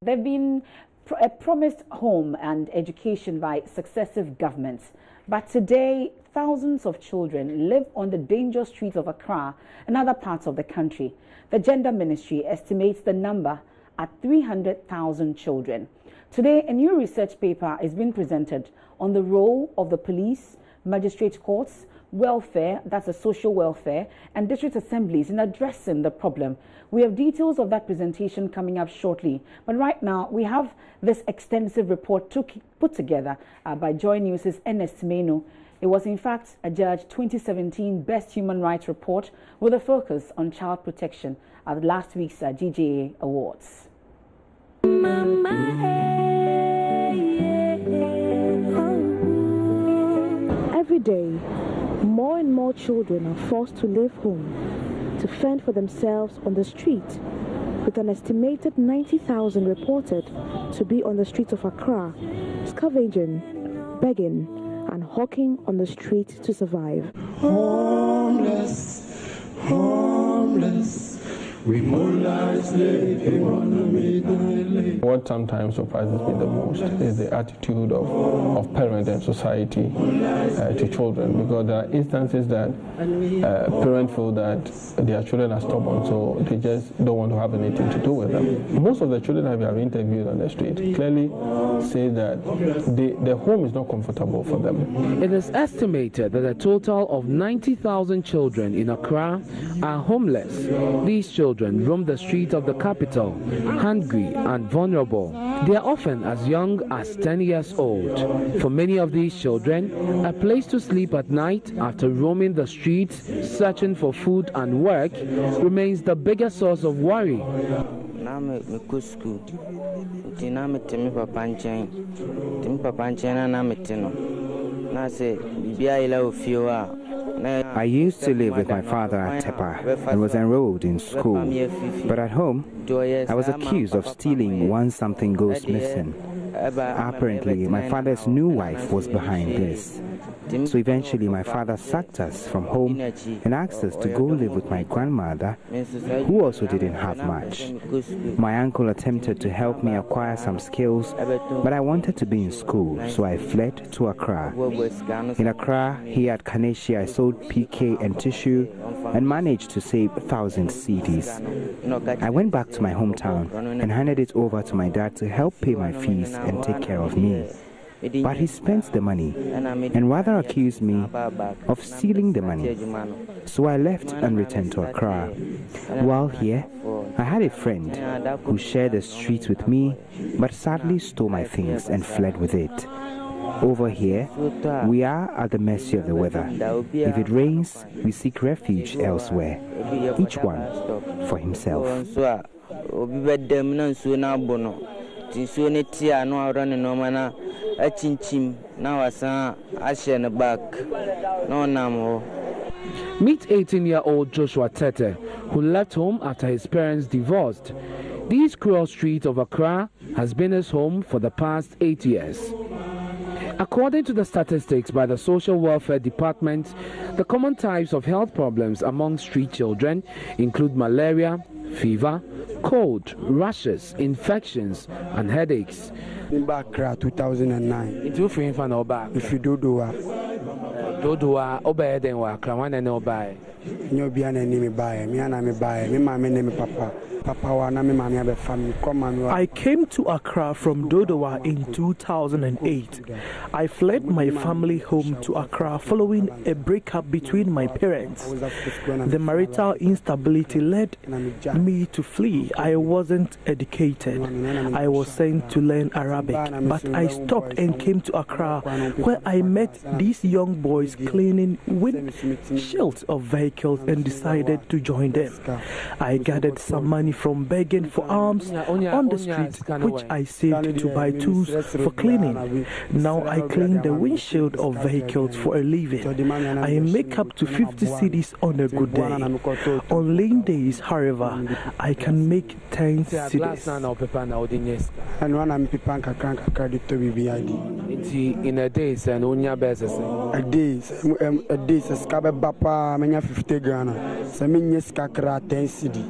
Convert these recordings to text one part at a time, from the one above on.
They've been a promised home and education by successive governments. But today, thousands of children live on the dangerous streets of Accra and other parts of the country. The Gender Ministry estimates the number at 300,000 children. Today, a new research paper is being presented on the role of the police, magistrate courts, welfare, that's a social welfare, and district assemblies in addressing the problem. We have details of that presentation coming up shortly. But right now, we have this extensive report put together by JoyNews' Ernest Meno. It was, in fact, a Judge 2017 Best Human Rights Report with a focus on child protection at last week's GJA Awards. Every day, more and more children are forced to leave home to fend for themselves on the street, with an estimated 90,000 reported to be on the streets of Accra, scavenging, begging, and hawking on the street to survive. Homeless, homeless. What sometimes surprises me the most is the attitude of parents and society to children, because there are instances that parents feel that their children are stubborn, so they just don't want to have anything to do with them. Most of the children that we have interviewed on the street clearly say that their home is not comfortable for them. It is estimated that a total of 90,000 children in Accra are homeless. These children roam the streets of the capital, hungry and vulnerable. They are often as young as 10 years old. For many of these children, a place to sleep at night after roaming the streets, searching for food and work, remains the biggest source of worry. I used to live with my father at Tepa and was enrolled in school. But at home, I was accused of stealing once something goes missing. Apparently, my father's new wife was behind this. So eventually, my father sacked us from home and asked us to go live with my grandmother, who also didn't have much. My uncle attempted to help me acquire some skills, but I wanted to be in school, so I fled to Accra. In Accra, here at Kaneshie, I sold PK and tissue and managed to save 1,000 cedis. I went back to my hometown and handed it over to my dad to help pay my fees and take care of me. But he spent the money and rather accused me of stealing the money. So I left and returned to Accra. While here, I had a friend who shared the streets with me, but sadly stole my things and fled with it. Over here, we are at the mercy of the weather. If it rains, we seek refuge elsewhere, each one for himself. Meet 18-year-old Joshua Tete, who left home after his parents divorced. These cruel streets of Accra has been his home for the past 8 years. According to the statistics by the Social Welfare Department, the common types of health problems among street children include malaria, fever, cold, rashes, infections, and headaches. In Accra 2009. It's free for no back. If you do obey then work, one and no buy. You be an enemy buyer, me and I buy, me, my name Papa. I came to Accra from Dodowa in 2008. I fled my family home to Accra following a breakup between my parents. The marital instability led me to flee. I wasn't educated. I was sent to learn Arabic, but I stopped and came to Accra, where I met these young boys cleaning windshields of vehicles and decided to join them. I gathered some money from begging for alms on the street, which I saved to buy tools for cleaning. Now I clean the windshield of vehicles for a living. I make up to 50 cedis on a good day. On lean days, however, I can make 10 cedis. In a day, and on your best. A day, Scabba Bapa, 50 Ghana, 10 cedi.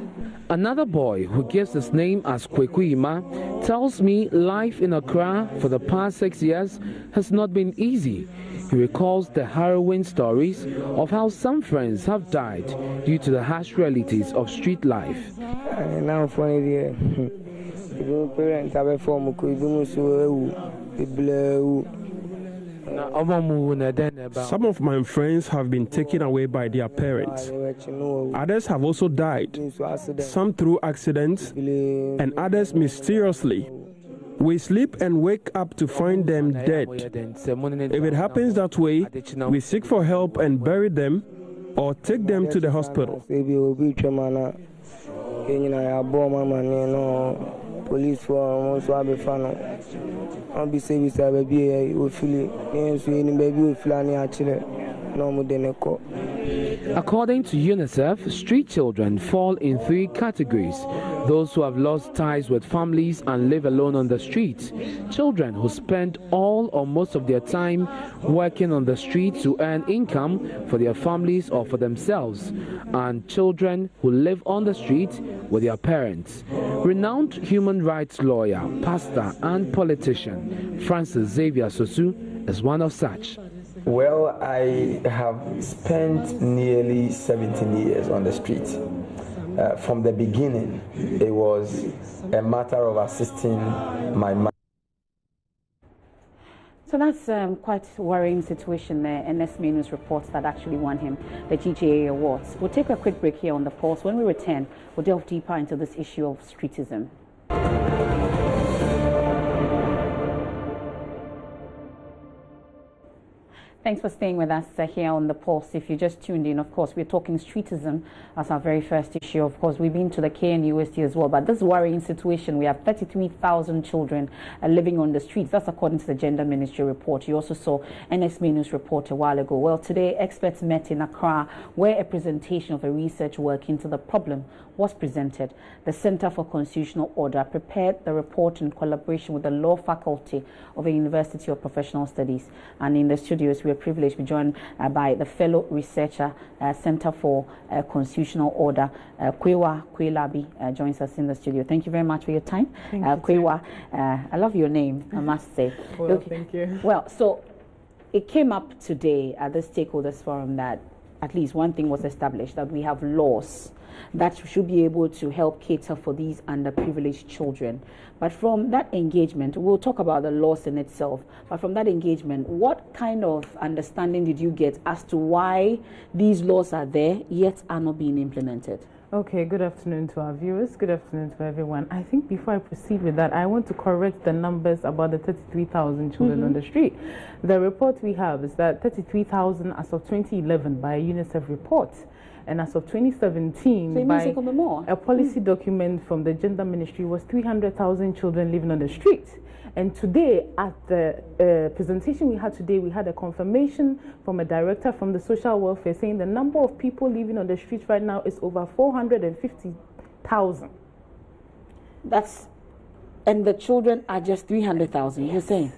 Another boy who gives his name as Kwekuima tells me life in Accra for the past 6 years has not been easy. He recalls the harrowing stories of how some friends have died due to the harsh realities of street life. Now, parents have a form Some of my friends have been taken away by their parents. Others have also died, some through accidents and others mysteriously. We sleep and wake up to find them dead. If it happens that way, we seek for help and bury them or take them to the hospital. Police for also have a fan. I'll be saved by baby. We feel it. Baby, we feel actually. According to UNICEF, street children fall in 3 categories: those who have lost ties with families and live alone on the streets, children who spend all or most of their time working on the street to earn income for their families or for themselves, and children who live on the street with their parents. Renowned human rights lawyer, pastor and politician Francis Xavier Sosu is one of such. Well, I have spent nearly 17 years on the street. From the beginning, it was a matter of assisting my mother. So that's quite a worrying situation there. NSME News reports that actually won him the GJA Awards. We'll take a quick break here on The Pulse. When we return, we'll delve deeper into this issue of streetism. Thanks for staying with us here on The Pulse. If you just tuned in, of course, we're talking streetism as our very first issue. Of course, we've been to the KNUST as well. But this worrying situation, we have 33,000 children living on the streets. That's according to the Gender Ministry report. You also saw NSME News report a while ago. Well, today, experts met in Accra, where a presentation of a research work into the problem was presented. The Center for Constitutional Order prepared the report in collaboration with the Law Faculty of the University of Professional Studies. And in the studios, we are privileged to be joined by the fellow researcher, Center for Constitutional Order, Kwewa Kwelabi, joins us in the studio. Thank you very much for your time. Kwewa, I love your name, I must say. Well, thank you. Well, so it came up today at the Stakeholders Forum that at least one thing was established, that we have laws that should be able to help cater for these underprivileged children. But from that engagement, we'll talk about the laws in itself, but from that engagement, what kind of understanding did you get as to why these laws are there yet are not being implemented? Okay, good afternoon to our viewers. Good afternoon to everyone. I think before I proceed with that, I want to correct the numbers about the 33,000 children on the street. The report we have is that 33,000 as of 2011 by a UNICEF report. And as of 2017, so by a policy document from the Gender Ministry, was 300,000 children living on the street. And today, at the presentation we had today, we had a confirmation from a director from the social welfare saying the number of people living on the streets right now is over 450,000. And the children are just 300,000, you're saying?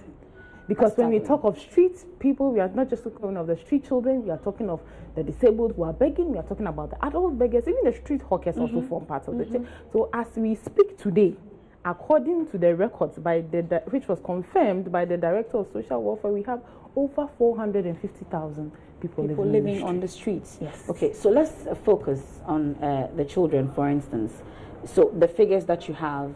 Because when we talk of street people, we are not just talking of the street children, we are talking of the disabled who are begging, we are talking about the adult beggars, even the street hawkers also form part of the So as we speak today, according to the records by which was confirmed by the Director of Social Welfare, we have over 450,000 people living on the streets. Yes. Okay, so let's focus on the children, for instance. So the figures that you have,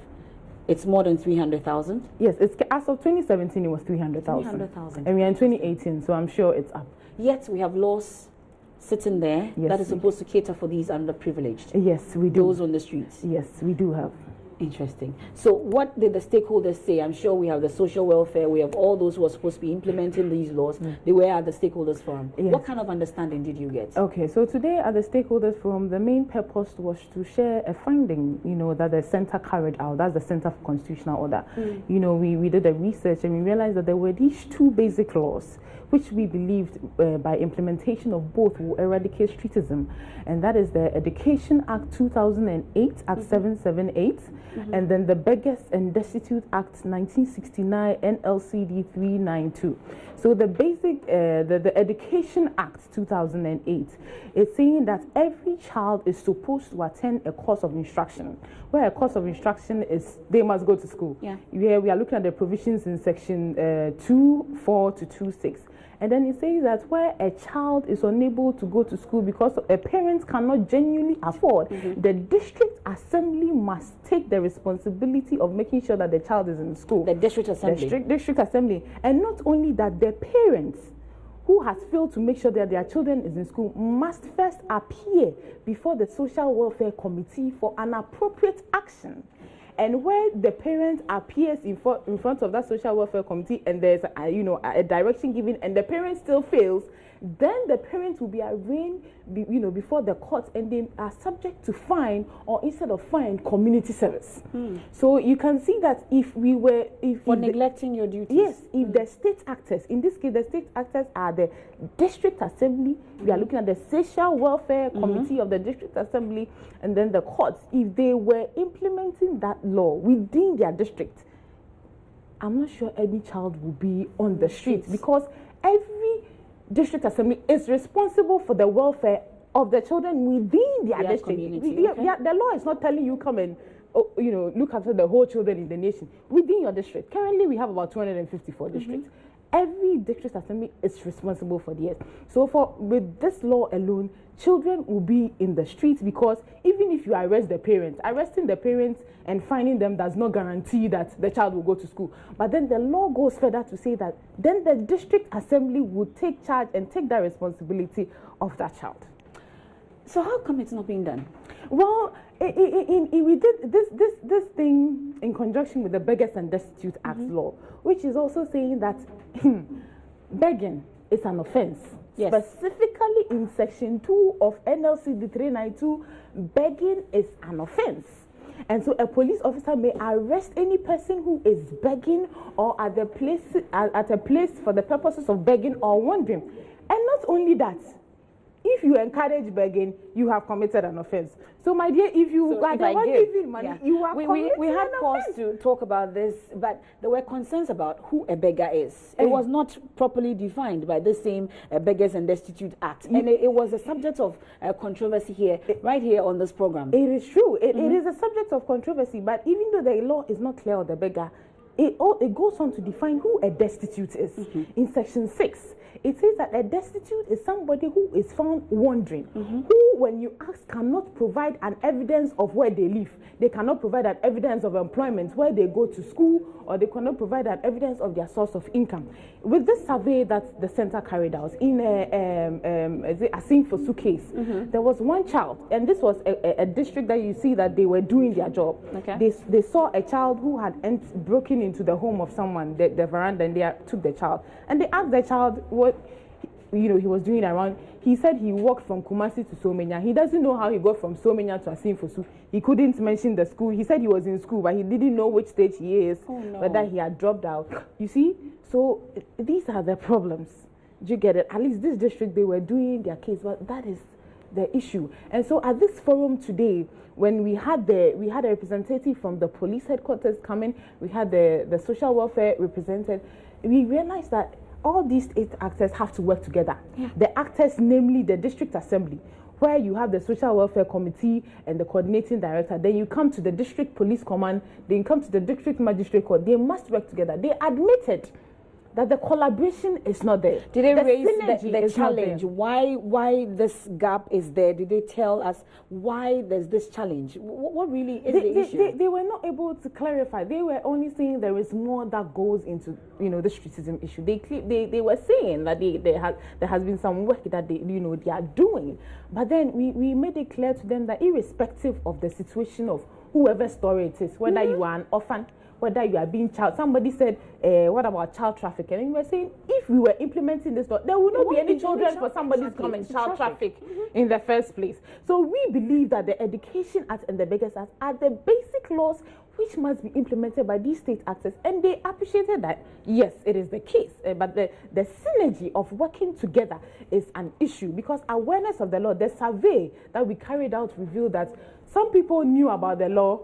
it's more than 300,000? Yes, it's as of 2017, it was 300,000. 300,000. And we are in 2018, so I'm sure it's up. Yet we have laws sitting there that is supposed to cater for these underprivileged. Yes, we do. Those on the streets. Yes, we do have. Interesting. So what did the stakeholders say? I'm sure we have the social welfare, we have all those who are supposed to be implementing these laws. They were at the Stakeholders Forum. Yes. What kind of understanding did you get? Okay, so today at the Stakeholders Forum, the main purpose was to share a finding, that the center carried out. That's the Center for Constitutional Order. We did a research and we realized that there were these 2 basic laws which we believed by implementation of both will eradicate streetism. And that is the Education Act 2008, Act 778, and then the Beggars and Destitute Act 1969 NLCD 392. So the basic, the Education Act 2008 is saying that every child is supposed to attend a course of instruction, where a course of instruction is they must go to school. Yeah. Where we are looking at the provisions in section 2.4 to 2.6. And then it says that where a child is unable to go to school because a parent cannot genuinely afford, the district assembly must take the responsibility of making sure that the child is in school. The district assembly. The district assembly. And not only that, the parents who has failed to make sure that their children is in school must first appear before the Social Welfare Committee for an appropriate action. And where the parent appears in front of that Social Welfare Committee and there's a direction given and the parent still fails, then the parent will be arraigned before the court and they are subject to fine, or instead of fine, community service. So you can see that if neglecting your duties. Yes, if the state actors, in this case the state actors are the district assembly, we are looking at the Social Welfare Committee of the district assembly, and then the courts, if they were implementing that law within their district, I'm not sure any child will be on the streets, because every district assembly is responsible for the welfare of the children within their district. Community. The law is not telling you come and look after the whole children in the nation within your district. Currently, we have about 254 districts. Every district assembly is responsible for theirs. So with this law alone, children will be in the streets, because even if you arrest the parents, arresting the parents and finding them does not guarantee that the child will go to school. But then the law goes further to say that then the district assembly would take charge and take that responsibility of that child. So how come it's not being done? Well, we did this thing in conjunction with the Beggars and Destitute Act law, which is also saying that begging is an offense. Yes. Specifically in section 2 of NLCD 392, begging is an offense. And so a police officer may arrest any person who is begging or at a place for the purposes of begging or wandering. And not only that, if you encourage begging, you have committed an offense. So, my dear, if you are the one giving money, you are committing we had cause offense. to talk about this, but there were concerns about who a beggar is. It was not properly defined by the same Beggars and Destitute Act, and it was a subject of controversy here, right here on this program. It is true. It is a subject of controversy, but even though the law is not clear on the beggar, it goes on to define who a destitute is. In section 6, it says that a destitute is somebody who is found wandering, who, when you ask, cannot provide an evidence of where they live. They cannot provide an evidence of employment, where they go to school, or they cannot provide an evidence of their source of income. With this survey that the center carried out in a Asin-Fosu case, there was one child, and this was a district that you see that they were doing their job. Okay. They saw a child who had broken into the home of someone, the veranda, and they took the child. And they asked the child what he was doing around. He said he walked from Kumasi to Somenya. He doesn't know how he got from Somenya to Asin-Fosu. He couldn't mention the school. He said he was in school, but he didn't know which stage he is, whether he had dropped out. You see? So these are the problems. Do you get it? At least this district, they were doing their case, but that is the issue. And so at this forum today, when we had a representative from the police headquarters coming, we had the social welfare representative, we realized that all these 8 actors have to work together. The actors, namely the district assembly, where you have the social welfare committee and the coordinating director. Then you come to the district police command, then you come to the district magistrate court. They must work together. They admitted that the collaboration is not there. Did they raise the challenge? Why this gap is there? Did they tell us why there's this challenge? What really is the issue? They were not able to clarify. They were only saying there is more that goes into the Streetism issue. They were saying that there has been some work that they are doing, but then we made it clear to them that irrespective of the situation of whoever story it is, whether you are an orphan, whether you are being child. Somebody said, what about child trafficking? And we were saying, if we were implementing this law, there would not be any children for somebody to come and child traffic in the first place. So we believe that the Education Act and the Beggars Act are the basic laws which must be implemented by these state actors. And they appreciated that, yes, it is the case. But the synergy of working together is an issue, because awareness of the law, the survey that we carried out revealed that some people knew about the law,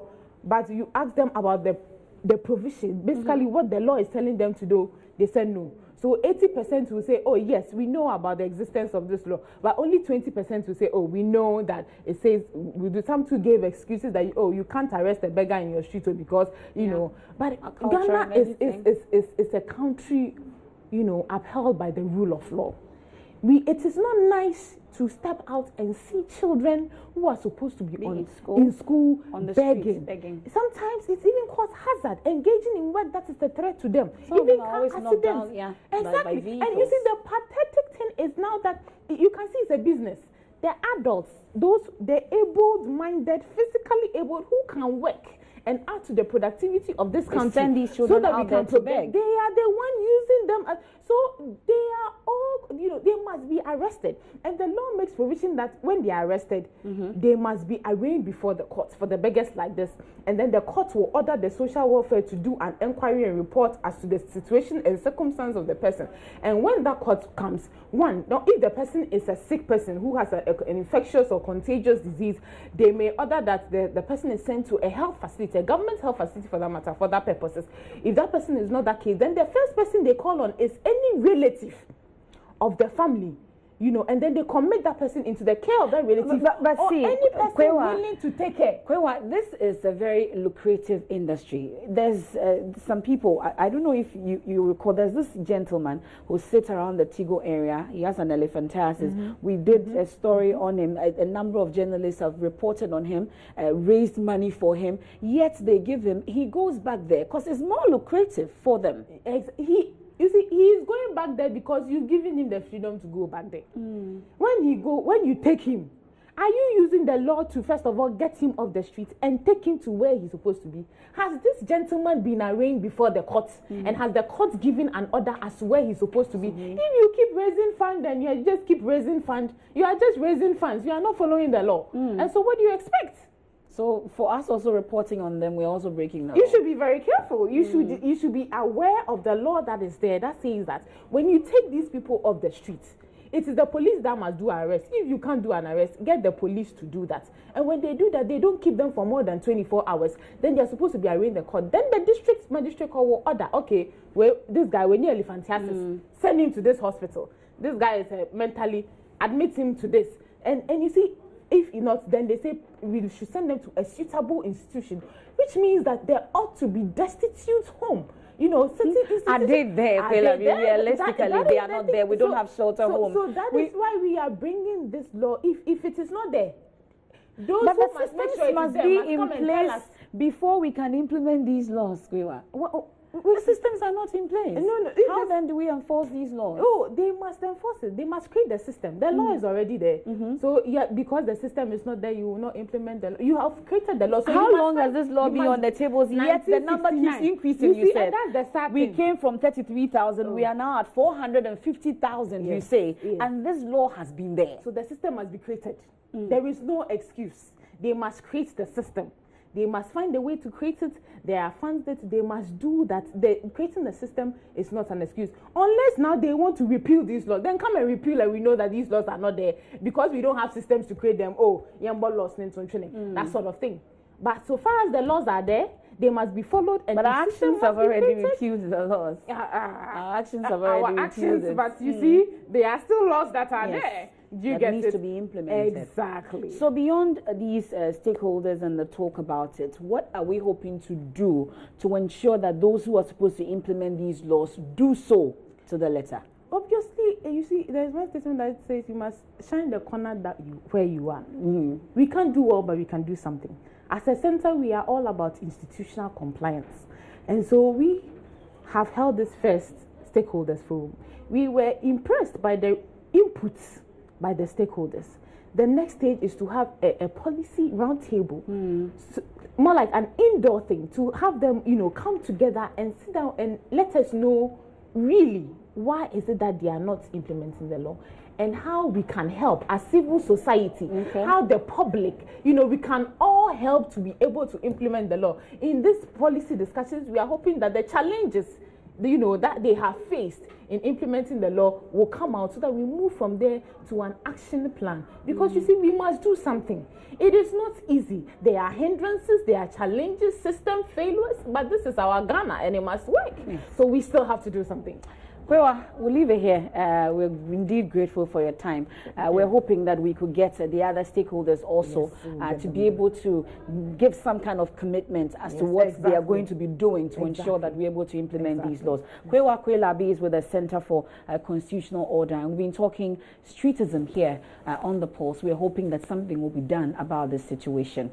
but you ask them about the provision, basically what the law is telling them to do, they say no. So 80% will say, oh yes, we know about the existence of this law, but only 20% will say, oh, we know that it says, we do. Some too gave excuses that, oh, you can't arrest a beggar in your street because, you know, but Ghana is a country, you know, upheld by the rule of law. It is not nice to step out and see children who are supposed to be in school on the begging. Sometimes it's even cause hazard, engaging in work that is a threat to them. Even car accidents. Exactly. And you see, the pathetic thing is now that you can see it's a business. The adults, the able-minded, physically able, who can work and add to the productivity of this country, send these children so that out we can beg. They are the one using them so they are all, you know, they must be arrested, and the law makes provision that when they are arrested, they must be arraigned before the courts for the beggars like this, and then the court will order the social welfare to do an inquiry and report as to the situation and circumstance of the person. And when that court comes, now if the person is a sick person who has an infectious or contagious disease, they may order that the person is sent to a health facility, a government health facility for that matter, for that purposes. If that person is not that case, then the first person they call on is any relative of the family, you know, and then they commit that person into the care of that relative, but or see, any person willing to take care. Kwewa, this is a very lucrative industry. There's some people, I don't know if you recall, there's this gentleman who sits around the Tigo area. He has an elephantiasis. We did a story on him. A number of journalists have reported on him, raised money for him, yet they give him, he goes back there because it's more lucrative for them. You see, he is going back there because you've given him the freedom to go back there. When you take him, are you using the law to first of all get him off the street and take him to where he's supposed to be? Has this gentleman been arraigned before the court, and has the court given an order as to where he's supposed to be? If you keep raising funds and you just keep raising funds, you are just raising funds. You are not following the law. And so what do you expect? So for us also reporting on them, we're also breaking the law. You should be very careful. You should be aware of the law that is there that says that when you take these people off the streets, it is the police that must do arrest. If you can't do an arrest, get the police to do that. And when they do that, they don't keep them for more than 24 hours. Then they're supposed to be arraigned in the court. Then the magistrate court will order, okay, well, this guy, we're near elephantiasis, send him to this hospital. This guy is mentally, admit him to this. And you see, if not, then they say we should send them to a suitable institution, which means that they ought to be destitute home. You know, are they there? Realistically, they are not there. We don't have shelter home. So that is why we are bringing this law. If it is not there, those but who the systems must be in place before we can implement these laws, Kwewa. The systems are not in place. How then do we enforce these laws? Oh, they must enforce it. They must create the system. The law is already there. So yeah, because the system is not there, you will not implement the law. You have created the law. So how long has this law been on the tables? Yet the number keeps increasing. You said that's the sad we came from 33,000. We are now at 450,000. You say, and this law has been there. So the system must be created. There is no excuse. They must create the system. They must find a way to create it. There are funds that they must do that. Creating the system is not an excuse. Unless now they want to repeal these laws. Then come and repeal and we know that these laws are not there because we don't have systems to create them. Oh, Yamba laws, that sort of thing. But so far as the laws are there, they must be followed. And but our actions have already repealed the laws. Our actions have already repealed it. But you see, there are still laws that are there. That needs to be implemented. Exactly. So beyond these stakeholders and the talk about it, what are we hoping to do to ensure that those who are supposed to implement these laws do so to the letter? Obviously, you see, there's one statement that says you must shine the corner where you are. We can't do all, but we can do something. As a center, we are all about institutional compliance. And so we have held this first stakeholders forum. We were impressed by the inputs by the stakeholders. The next stage is to have a policy roundtable, so, more like an indoor thing, to have them, you know, come together and sit down and let us know really why is it that they are not implementing the law, and how we can help as civil society, how the public, you know, we can all help to be able to implement the law. In these policy discussions, we are hoping that the challenges you know, that they have faced in implementing the law will come out, so that we move from there to an action plan. Because you see, we must do something. It is not easy. There are hindrances, there are challenges, system failures, but this is our Ghana and it must work. So we still have to do something. Kwewa, we'll leave it here. We're indeed grateful for your time. We're hoping that we could get the other stakeholders also to be able to give some kind of commitment as to what they are going to be doing to ensure that we're able to implement these laws. Kwewa Kwelabi is with the Center for Constitutional Order, and we've been talking streetism here on the Pulse. We're hoping that something will be done about this situation.